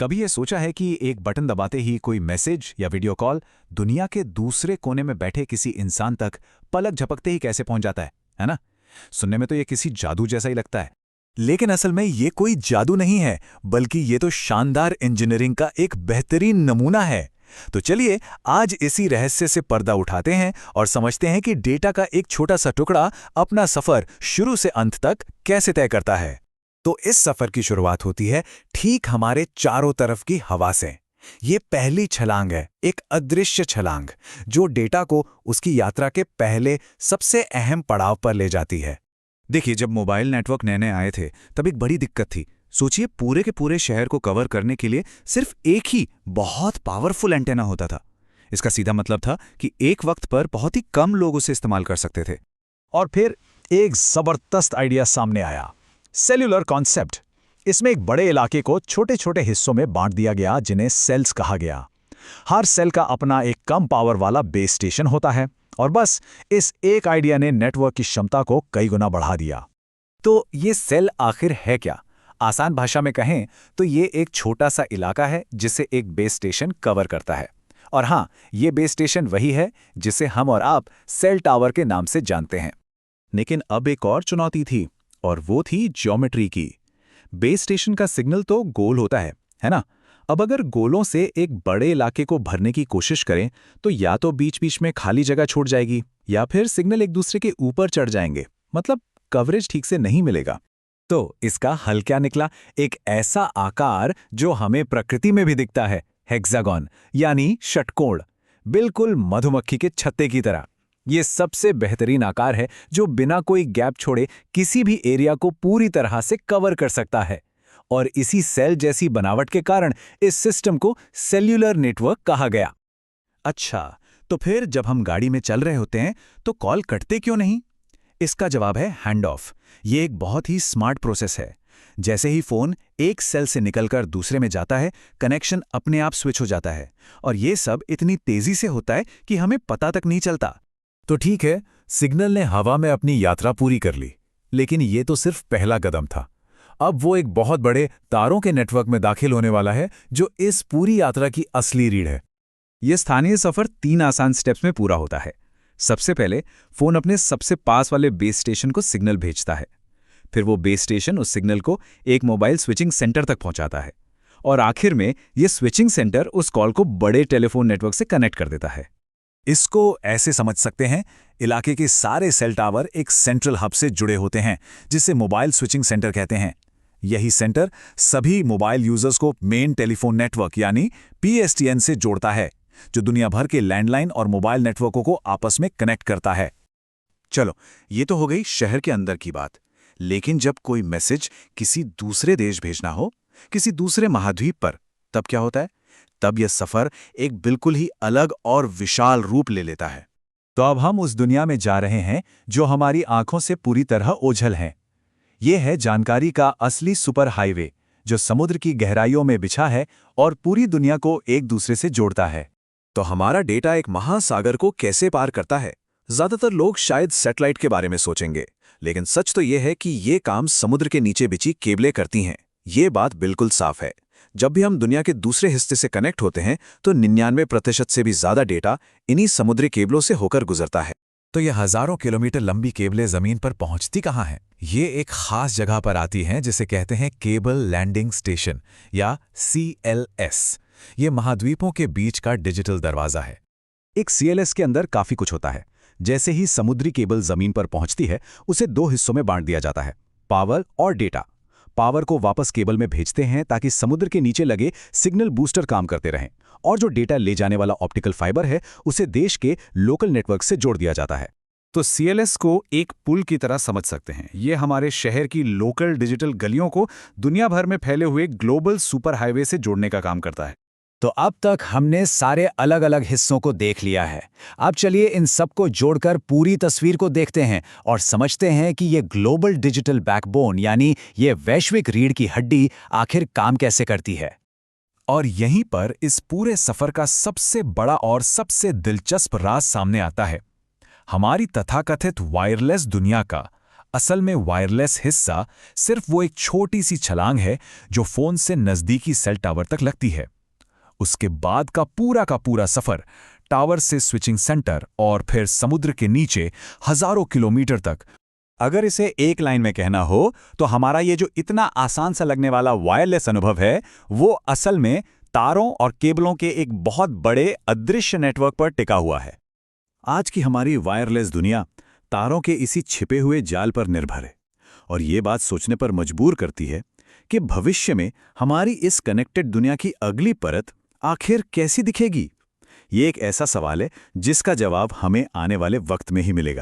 कभी ये सोचा है कि एक बटन दबाते ही कोई मैसेज या वीडियो कॉल दुनिया के दूसरे कोने में बैठे किसी इंसान तक पलक झपकते ही कैसे पहुंच जाता है ना? सुनने में तो ये किसी जादू जैसा ही लगता है, लेकिन असल में ये कोई जादू नहीं है, बल्कि ये तो शानदार इंजीनियरिंग का एक बेहतरीन नमूना है। तो चलिए आज इसी रहस्य से पर्दा उठाते हैं और समझते हैं कि डेटा का एक छोटा सा टुकड़ा अपना सफर शुरू से अंत तक कैसे तय करता है। तो इस सफर की शुरुआत होती है ठीक हमारे चारों तरफ की हवा से। ये पहली छलांग है, एक अदृश्य छलांग, जो डेटा को उसकी यात्रा के पहले सबसे अहम पड़ाव पर ले जाती है। देखिए, जब मोबाइल नेटवर्क नए नए आए थे तब एक बड़ी दिक्कत थी। सोचिए, पूरे के पूरे शहर को कवर करने के लिए सिर्फ एक ही बहुत पावरफुल एंटेना होता था। इसका सीधा मतलब था कि एक वक्त पर बहुत ही कम लोग उसे इस्तेमाल कर सकते थे। और फिर एक जबरदस्त आइडिया सामने आया, सेल्यूलर कॉन्सेप्ट। इसमें एक बड़े इलाके को छोटे छोटे हिस्सों में बांट दिया गया, जिन्हें सेल्स कहा गया। हर सेल का अपना एक कम पावर वाला बेस स्टेशन होता है, और बस इस एक आइडिया ने नेटवर्क की क्षमता को कई गुना बढ़ा दिया। तो ये सेल आखिर है क्या? आसान भाषा में कहें तो ये एक छोटा सा इलाका है जिसे एक बेस स्टेशन कवर करता है। और हाँ, ये बेस स्टेशन वही है जिसे हम और आप सेल टावर के नाम से जानते हैं। लेकिन अब एक और चुनौती थी, और वो थी ज्योमेट्री की। बेस स्टेशन का सिग्नल तो गोल होता है ना? अब अगर गोलों से एक बड़े इलाके को भरने की कोशिश करें तो या तो बीच बीच में खाली जगह छूट जाएगी, या फिर सिग्नल एक दूसरे के ऊपर चढ़ जाएंगे, मतलब कवरेज ठीक से नहीं मिलेगा। तो इसका हल क्या निकला? एक ऐसा आकार जो हमें प्रकृति में भी दिखता है, हेक्सागन यानी षटकोण, बिल्कुल मधुमक्खी के छत्ते की तरह। ये सबसे बेहतरीन आकार है जो बिना कोई गैप छोड़े किसी भी एरिया को पूरी तरह से कवर कर सकता है। और इसी सेल जैसी बनावट के कारण इस सिस्टम को सेल्यूलर नेटवर्क कहा गया। अच्छा, तो फिर जब हम गाड़ी में चल रहे होते हैं तो कॉल कटते क्यों नहीं? इसका जवाब है हैंड ऑफ। ये एक बहुत ही स्मार्ट प्रोसेस है। जैसे ही फोन एक सेल से निकलकर दूसरे में जाता है, कनेक्शन अपने आप स्विच हो जाता है, और ये सब इतनी तेजी से होता है कि हमें पता तक नहीं चलता। तो ठीक है, सिग्नल ने हवा में अपनी यात्रा पूरी कर ली, लेकिन ये तो सिर्फ पहला कदम था। अब वो एक बहुत बड़े तारों के नेटवर्क में दाखिल होने वाला है, जो इस पूरी यात्रा की असली रीढ़ है। यह स्थानीय सफर 3 आसान स्टेप्स में पूरा होता है। सबसे पहले फोन अपने सबसे पास वाले बेस स्टेशन को सिग्नल भेजता है। फिर वो बेस स्टेशन उस सिग्नल को एक मोबाइल स्विचिंग सेंटर तक पहुंचाता है, और आखिर में ये स्विचिंग सेंटर उस कॉल को बड़े टेलीफोन नेटवर्क से कनेक्ट कर देता है। इसको ऐसे समझ सकते हैं, इलाके के सारे सेल टावर एक सेंट्रल हब से जुड़े होते हैं, जिसे मोबाइल स्विचिंग सेंटर कहते हैं। यही सेंटर सभी मोबाइल यूजर्स को मेन टेलीफोन नेटवर्क यानी PSTN से जोड़ता है, जो दुनिया भर के लैंडलाइन और मोबाइल नेटवर्कों को आपस में कनेक्ट करता है। चलो, ये तो हो गई शहर के अंदर की बात। लेकिन जब कोई मैसेज किसी दूसरे देश भेजना हो, किसी दूसरे महाद्वीप पर, तब क्या होता है? तब यह सफर एक बिल्कुल ही अलग और विशाल रूप ले लेता है। तो अब हम उस दुनिया में जा रहे हैं जो हमारी आंखों से पूरी तरह ओझल है। ये है जानकारी का असली सुपर हाईवे, जो समुद्र की गहराइयों में बिछा है और पूरी दुनिया को एक दूसरे से जोड़ता है। तो हमारा डेटा एक महासागर को कैसे पार करता है? ज्यादातर लोग शायद सैटेलाइट के बारे में सोचेंगे, लेकिन सच तो यह है कि ये काम समुद्र के नीचे बिछी केबलें करती हैं। ये बात बिल्कुल साफ है। जब भी हम दुनिया के दूसरे हिस्से से कनेक्ट होते हैं तो 99% से भी ज्यादा डेटा इन्हीं समुद्री केबलों से होकर गुजरता है। तो ये हजारों किलोमीटर लंबी केबलें जमीन पर पहुंचती कहाँ हैं? ये एक खास जगह पर आती हैं जिसे कहते हैं केबल लैंडिंग स्टेशन या CLS। ये महाद्वीपों के बीच का डिजिटल दरवाजा है। एक CLS के अंदर काफी कुछ होता है। जैसे ही समुद्री केबल जमीन पर पहुंचती है, उसे 2 हिस्सों में बांट दिया जाता है, पावर और डेटा। पावर को वापस केबल में भेजते हैं ताकि समुद्र के नीचे लगे सिग्नल बूस्टर काम करते रहें, और जो डेटा ले जाने वाला ऑप्टिकल फाइबर है उसे देश के लोकल नेटवर्क से जोड़ दिया जाता है। तो CLS को एक पुल की तरह समझ सकते हैं। ये हमारे शहर की लोकल डिजिटल गलियों को दुनिया भर में फैले हुए ग्लोबल सुपर हाईवे से जोड़ने का काम करता है। तो अब तक हमने सारे अलग अलग हिस्सों को देख लिया है। अब चलिए इन सबको जोड़कर पूरी तस्वीर को देखते हैं और समझते हैं कि ये ग्लोबल डिजिटल बैकबोन यानी ये वैश्विक रीढ़ की हड्डी आखिर काम कैसे करती है। और यहीं पर इस पूरे सफर का सबसे बड़ा और सबसे दिलचस्प राज सामने आता है। हमारी तथाकथित वायरलेस दुनिया का असल में वायरलेस हिस्सा सिर्फ वो एक छोटी सी छलांग है जो फोन से नजदीकी सेल टावर तक लगती है। उसके बाद का पूरा सफर टावर से स्विचिंग सेंटर और फिर समुद्र के नीचे हजारों किलोमीटर तक। अगर इसे एक लाइन में कहना हो तो हमारा ये जो इतना आसान सा लगने वाला वायरलेस अनुभव है, वो असल में तारों और केबलों के एक बहुत बड़े अदृश्य नेटवर्क पर टिका हुआ है। आज की हमारी वायरलेस दुनिया तारों के इसी छिपे हुए जाल पर निर्भर है, और ये बात सोचने पर मजबूर करती है कि भविष्य में हमारी इस कनेक्टेड दुनिया की अगली परत आखिर कैसी दिखेगी। ये एक ऐसा सवाल है जिसका जवाब हमें आने वाले वक्त में ही मिलेगा।